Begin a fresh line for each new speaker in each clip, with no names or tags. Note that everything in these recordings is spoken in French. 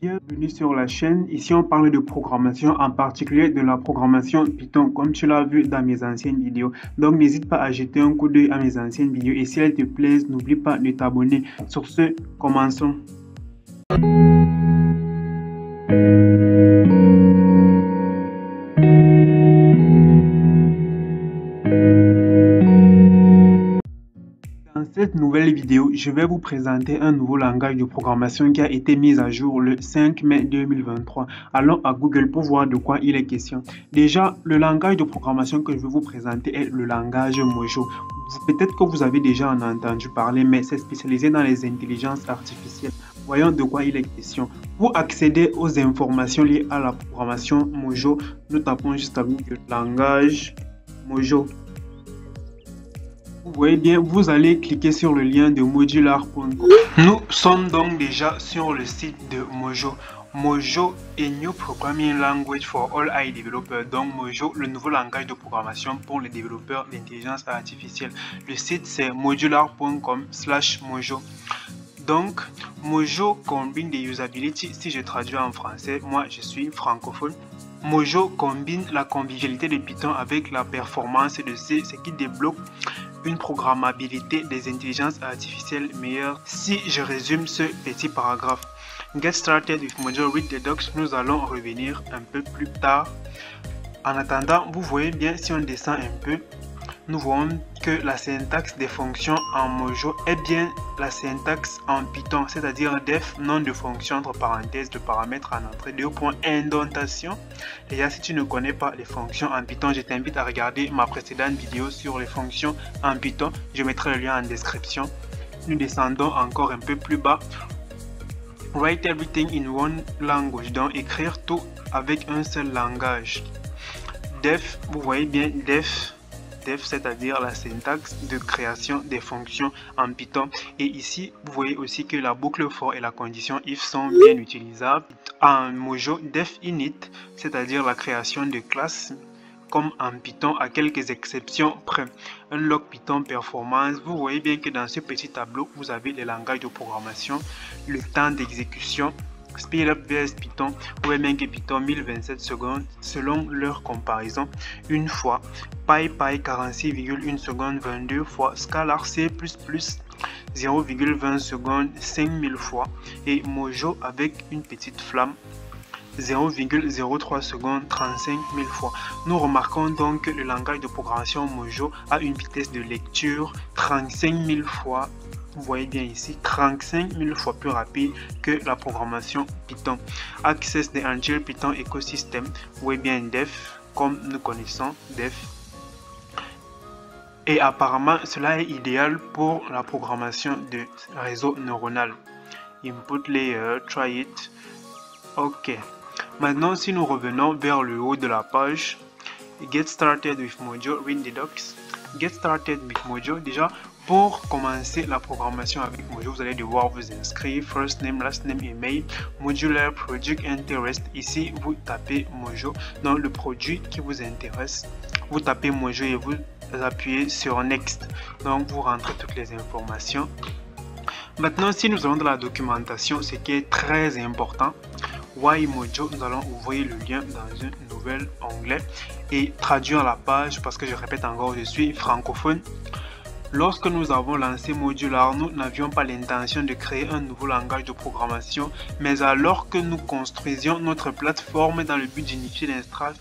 Bienvenue sur la chaîne. Ici, on parle de programmation, en particulier de la programmation Python, comme tu l'as vu dans mes anciennes vidéos. Donc, n'hésite pas à jeter un coup d'œil à mes anciennes vidéos. Et si elles te plaisent, n'oublie pas de t'abonner. Sur ce, commençons. Dans cette nouvelle vidéo, je vais vous présenter un nouveau langage de programmation qui a été mis à jour le 5 mai 2023. Allons à Google pour voir de quoi il est question. Déjà, le langage de programmation que je vais vous présenter est le langage Mojo. Peut-être que vous avez déjà en entendu parler, mais c'est spécialisé dans les intelligences artificielles. Voyons de quoi il est question. Pour accéder aux informations liées à la programmation Mojo, nous tapons juste à Google langage Mojo. Vous voyez bien, vous allez cliquer sur le lien de modular.com. Nous sommes donc déjà sur le site de Mojo. Mojo est New Programming Language for All AI Developers. Donc Mojo, le nouveau langage de programmation pour les développeurs d'intelligence artificielle. Le site c'est modular.com/mojo. Donc Mojo combine des usability. Si je traduis en français, moi je suis francophone. Mojo combine la convivialité de Python avec la performance de C, ce qui débloque une programmabilité des intelligences artificielles meilleure. Si je résume ce petit paragraphe, Get started with Mojo, read the docs, nous allons revenir un peu plus tard. En attendant, vous voyez bien, si on descend un peu, nous voyons que la syntaxe des fonctions en Mojo est bien la syntaxe en Python, c'est-à-dire def, nom de fonction entre parenthèses de paramètres en entrée, 2 points, indentation. Déjà, si tu ne connais pas les fonctions en Python, je t'invite à regarder ma précédente vidéo sur les fonctions en Python. Je mettrai le lien en description. Nous descendons encore un peu plus bas. Write everything in one language, donc écrire tout avec un seul langage. Def, vous voyez bien def, c'est-à-dire la syntaxe de création des fonctions en Python. Et ici, vous voyez aussi que la boucle for et la condition if sont bien utilisables. En Mojo, def init, c'est-à-dire la création de classes, comme en Python, à quelques exceptions près. Un log Python performance, vous voyez bien que dans ce petit tableau, vous avez les langages de programmation, le temps d'exécution, Speedup vs Python, vous voyez bien que Python 1027 secondes selon leur comparaison, une fois, PyPy 46,1 secondes 22 fois, Scalar C++ 0,20 secondes 5000 fois et Mojo avec une petite flamme 0,03 secondes 35 000 fois. Nous remarquons donc que le langage de programmation Mojo a une vitesse de lecture 35 000 fois. Vous voyez bien ici, 35 000 fois plus rapide que la programmation Python. Access the Angel Python Ecosystem. Vous voyez bien def, comme nous connaissons def. Et apparemment, cela est idéal pour la programmation de réseau neuronal. Input layer, try it. Ok. Maintenant, si nous revenons vers le haut de la page, Get started with Mojo, read the docs. Get started with Mojo, déjà, pour commencer la programmation avec Mojo, vous allez devoir vous inscrire, first name, last name, email, modular, project, interest. Ici, vous tapez Mojo, dans le produit qui vous intéresse. Vous tapez Mojo et vous appuyez sur Next. Donc, vous rentrez toutes les informations. Maintenant, si nous allons dans la documentation, ce qui est très important, Why Mojo, nous allons ouvrir le lien dans un nouvel onglet et traduire la page parce que je répète encore, je suis francophone. Lorsque nous avons lancé Modular, nous n'avions pas l'intention de créer un nouveau langage de programmation, mais alors que nous construisions notre plateforme dans le but d'unifier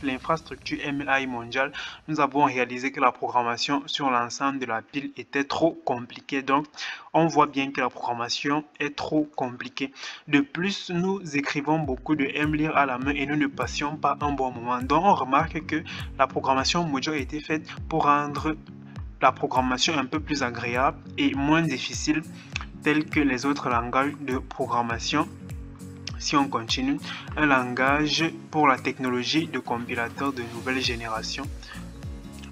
l'infrastructure MLI mondiale, nous avons réalisé que la programmation sur l'ensemble de la pile était trop compliquée. Donc, on voit bien que la programmation est trop compliquée. De plus, nous écrivons beaucoup de mlire à la main et nous ne passions pas un bon moment. Donc, on remarque que la programmation Mojo a été faite pour rendre la programmation un peu plus agréable et moins difficile tel que les autres langages de programmation. Si on continue, un langage pour la technologie de compilateur de nouvelle génération.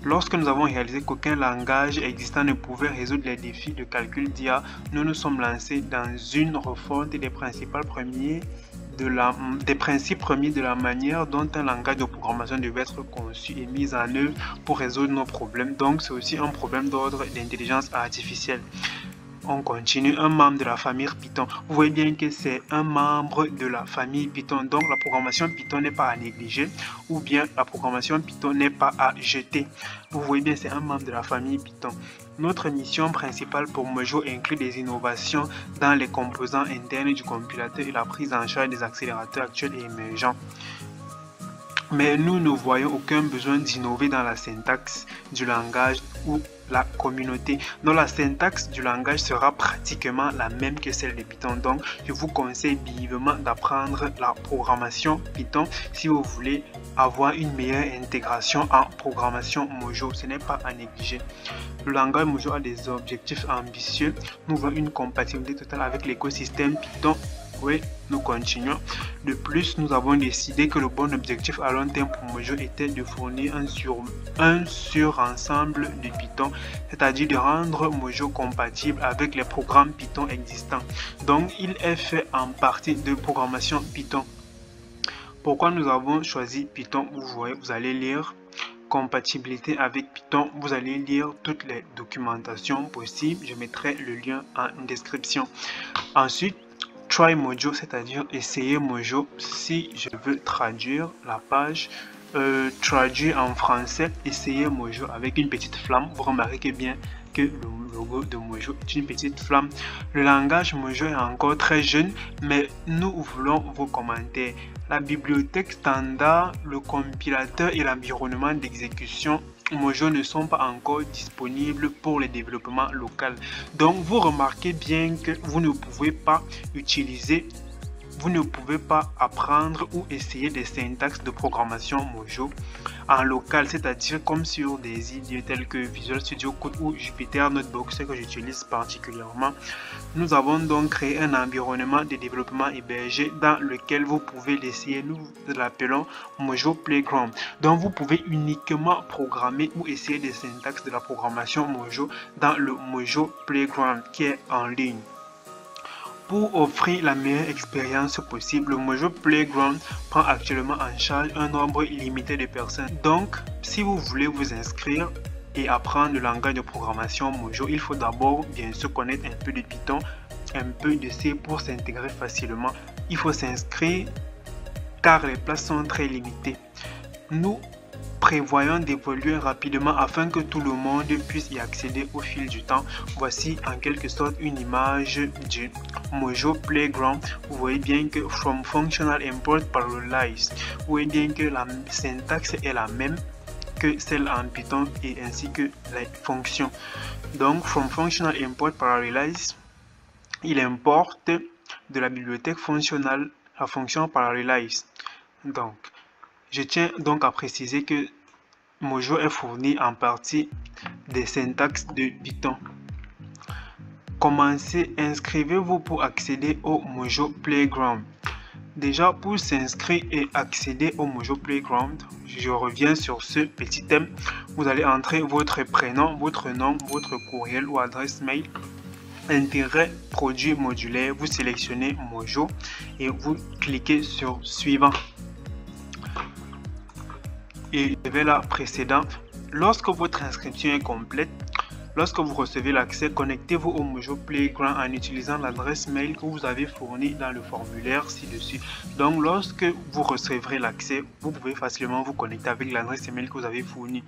Lorsque nous avons réalisé qu'aucun langage existant ne pouvait résoudre les défis de calcul d'IA, nous nous sommes lancés dans une refonte des principes premiers de la manière dont un langage de programmation devait être conçu et mis en œuvre pour résoudre nos problèmes. Donc c'est aussi un problème d'ordre d'intelligence artificielle. On continue, un membre de la famille Python. Vous voyez bien que c'est un membre de la famille Python. Donc la programmation Python n'est pas à négliger ou bien la programmation Python n'est pas à jeter. Vous voyez bien, c'est un membre de la famille Python. Notre mission principale pour Mojo inclut des innovations dans les composants internes du compilateur et la prise en charge des accélérateurs actuels et émergents. Mais nous ne voyons aucun besoin d'innover dans la syntaxe du langage ou la communauté. Donc la syntaxe du langage sera pratiquement la même que celle de Python. Donc je vous conseille vivement d'apprendre la programmation Python si vous voulez avoir une meilleure intégration en programmation Mojo. Ce n'est pas à négliger. Le langage Mojo a des objectifs ambitieux. Nous voulons une compatibilité totale avec l'écosystème Python. Oui, nous continuons. De plus, nous avons décidé que le bon objectif à long terme pour Mojo était de fournir un sur-ensemble de Python, c'est-à-dire de rendre Mojo compatible avec les programmes Python existants. Donc, il est fait en partie de programmation Python. Pourquoi nous avons choisi Python? Vous voyez, vous allez lire compatibilité avec Python. Vous allez lire toutes les documentations possibles. Je mettrai le lien en description. Ensuite, Try Mojo, c'est-à-dire essayer Mojo. Si je veux traduire la page, traduire en français, essayer Mojo avec une petite flamme. Vous remarquez bien que le logo de Mojo est une petite flamme. Le langage Mojo est encore très jeune, mais nous voulons vos commentaires. La bibliothèque standard, le compilateur et l'environnement d'exécution Mojo ne sont pas encore disponibles pour le développement local. Donc vous remarquez bien que vous ne pouvez pas apprendre ou essayer des syntaxes de programmation Mojo en local, c'est-à-dire comme sur des idées telles que Visual Studio Code ou Jupyter Notebook, ce que j'utilise particulièrement. Nous avons donc créé un environnement de développement hébergé dans lequel vous pouvez l'essayer. Nous l'appelons Mojo Playground. Donc vous pouvez uniquement programmer ou essayer des syntaxes de la programmation Mojo dans le Mojo Playground qui est en ligne. Pour offrir la meilleure expérience possible, le Mojo Playground prend actuellement en charge un nombre limité de personnes. Donc, si vous voulez vous inscrire et apprendre le langage de programmation Mojo, il faut d'abord bien sûr connaître un peu de Python, un peu de C pour s'intégrer facilement. Il faut s'inscrire car les places sont très limitées. Nous prévoyons d'évoluer rapidement afin que tout le monde puisse y accéder au fil du temps. Voici en quelque sorte une image du Mojo Playground. Vous voyez bien que From Functional Import Parallelize. Vous voyez bien que la syntaxe est la même que celle en Python et ainsi que les fonctions. Donc From Functional Import Parallelize, il importe de la bibliothèque fonctionnelle la fonction Parallelize. Donc je tiens donc à préciser que Mojo est fourni en partie des syntaxes de Python. Commencez, inscrivez-vous pour accéder au Mojo Playground. Déjà, pour s'inscrire et accéder au Mojo Playground, je reviens sur ce petit thème. Vous allez entrer votre prénom, votre nom, votre courriel ou adresse mail. Intérêt produit modulaire, vous sélectionnez Mojo et vous cliquez sur suivant. Et je vais là précédent. Lorsque votre inscription est complète, lorsque vous recevez l'accès, connectez-vous au Mojo Playground en utilisant l'adresse mail que vous avez fournie dans le formulaire ci-dessus. Donc lorsque vous recevrez l'accès, vous pouvez facilement vous connecter avec l'adresse email que vous avez fournie.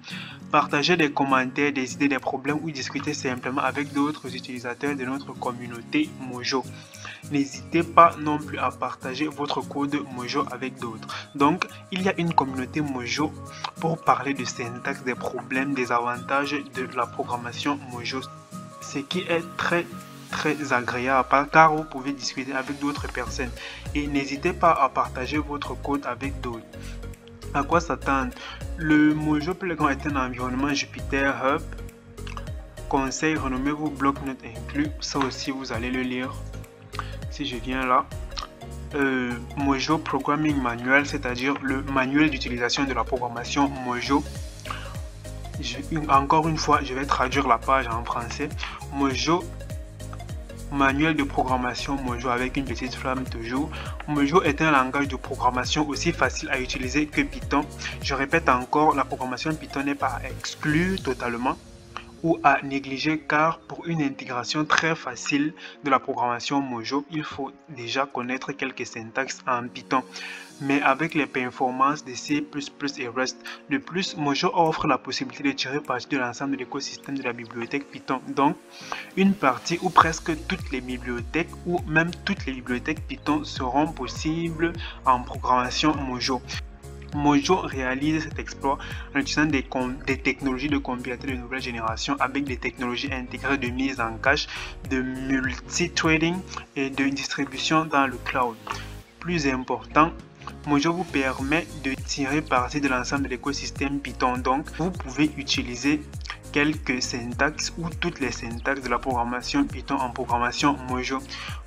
Partagez des commentaires, des idées, des problèmes ou discutez simplement avec d'autres utilisateurs de notre communauté Mojo. N'hésitez pas non plus à partager votre code Mojo avec d'autres. Donc, il y a une communauté Mojo pour parler de syntaxe, des problèmes, des avantages de la programmation Mojo. Ce qui est très agréable car vous pouvez discuter avec d'autres personnes. Et n'hésitez pas à partager votre code avec d'autres. À quoi s'attendre? Le Mojo Playground est un environnement Jupyter Hub. Conseil, renommez-vous bloc-notes inclus. Ça aussi, vous allez le lire. Si je viens là, Mojo Programming Manual, c'est-à-dire le manuel d'utilisation de la programmation Mojo. Encore une fois, je vais traduire la page en français. Mojo, manuel de programmation Mojo avec une petite flamme toujours. Mojo est un langage de programmation aussi facile à utiliser que Python. Je répète encore, la programmation Python n'est pas à exclure totalement. ou à négliger, car pour une intégration très facile de la programmation Mojo, il faut déjà connaître quelques syntaxes en Python. Mais avec les performances de C++ et Rust, de plus, Mojo offre la possibilité de tirer parti de l'ensemble de l'écosystème de la bibliothèque Python. Donc, une partie ou presque toutes les bibliothèques ou même toutes les bibliothèques Python seront possibles en programmation Mojo. Mojo réalise cet exploit en utilisant des technologies de compilateur de nouvelle génération avec des technologies intégrées de mise en cache, de multithreading et de distribution dans le cloud. Plus important, Mojo vous permet de tirer parti de l'ensemble de l'écosystème Python. Donc, vous pouvez utiliser quelques syntaxes ou toutes les syntaxes de la programmation Python en programmation Mojo.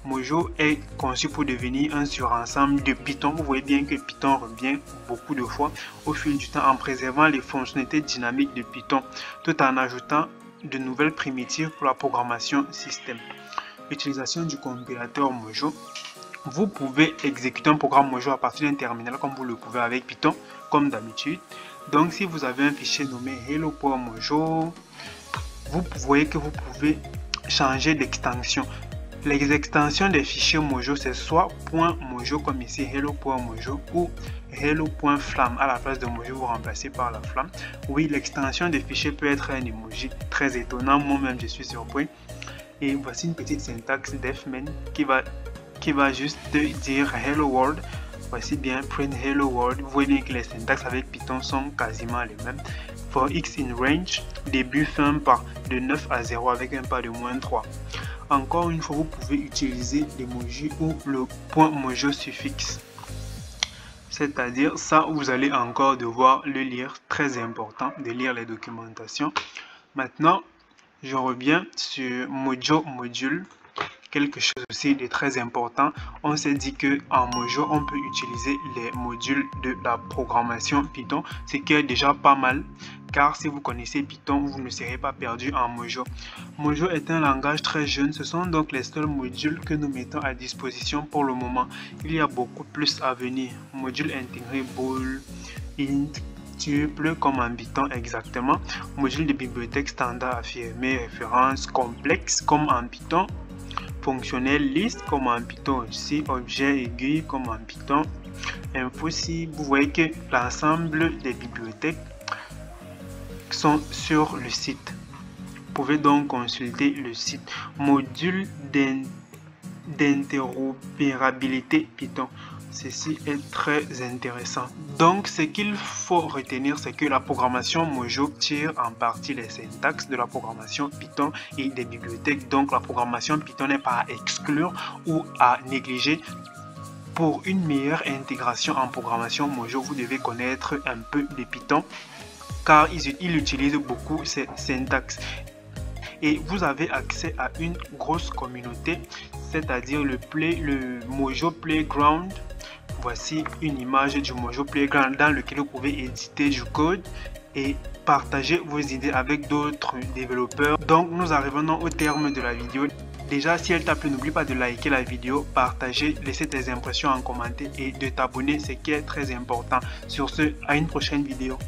Mojo est conçu pour devenir un surensemble de Python. Vous voyez bien que Python revient beaucoup de fois au fil du temps en préservant les fonctionnalités dynamiques de Python tout en ajoutant de nouvelles primitives pour la programmation système. Utilisation du compilateur Mojo. Vous pouvez exécuter un programme Mojo à partir d'un terminal comme vous le pouvez avec Python, comme d'habitude. Donc, si vous avez un fichier nommé hello.mojo, vous voyez que vous pouvez changer d'extension. Les extensions des fichiers Mojo, c'est soit .mojo comme ici, hello.mojo, ou hello.flamme. À la place de Mojo, vous remplacez par la flamme. Oui, l'extension des fichiers peut être un emoji. Très étonnant, moi-même je suis surpris. Et voici une petite syntaxe defmain qui va juste dire hello world. Voici bien print hello world. Vous voyez bien que les syntaxes avec Python sont quasiment les mêmes. For x in range, début fin par de 9 à 0 avec un pas de -3. Encore une fois, vous pouvez utiliser l'emoji ou le .mojo suffixe. C'est-à-dire ça, vous allez encore devoir le lire. Très important de lire les documentations. Maintenant, je reviens sur Mojo module. Quelque chose aussi de très important, on s'est dit que en Mojo on peut utiliser les modules de la programmation Python, ce qui est déjà pas mal, car si vous connaissez Python, vous ne serez pas perdu en Mojo. Mojo est un langage très jeune, ce sont donc les seuls modules que nous mettons à disposition pour le moment. Il y a beaucoup plus à venir. Module intégré bool, int, tuple comme en Python exactement, module de bibliothèque standard affirmé, référence complexe comme en Python, fonctionnel liste comme en Python aussi, objet aiguille comme en Python, info si. Vous voyez que l'ensemble des bibliothèques sont sur le site. Vous pouvez donc consulter le site. Module d'interopérabilité Python. Ceci est très intéressant. Donc, ce qu'il faut retenir, c'est que la programmation Mojo tire en partie les syntaxes de la programmation Python et des bibliothèques. Donc, la programmation Python n'est pas à exclure ou à négliger. Pour une meilleure intégration en programmation Mojo, vous devez connaître un peu de Python, car il utilise beaucoup ces syntaxes. Et vous avez accès à une grosse communauté, c'est-à-dire le Mojo Playground. Voici une image du Mojo Playground dans lequel vous pouvez éditer du code et partager vos idées avec d'autres développeurs. Donc nous arrivons au terme de la vidéo. Déjà, si elle t'a plu, n'oublie pas de liker la vidéo, partager, laisser tes impressions en commentaire et de t'abonner, ce qui est très important. Sur ce, à une prochaine vidéo.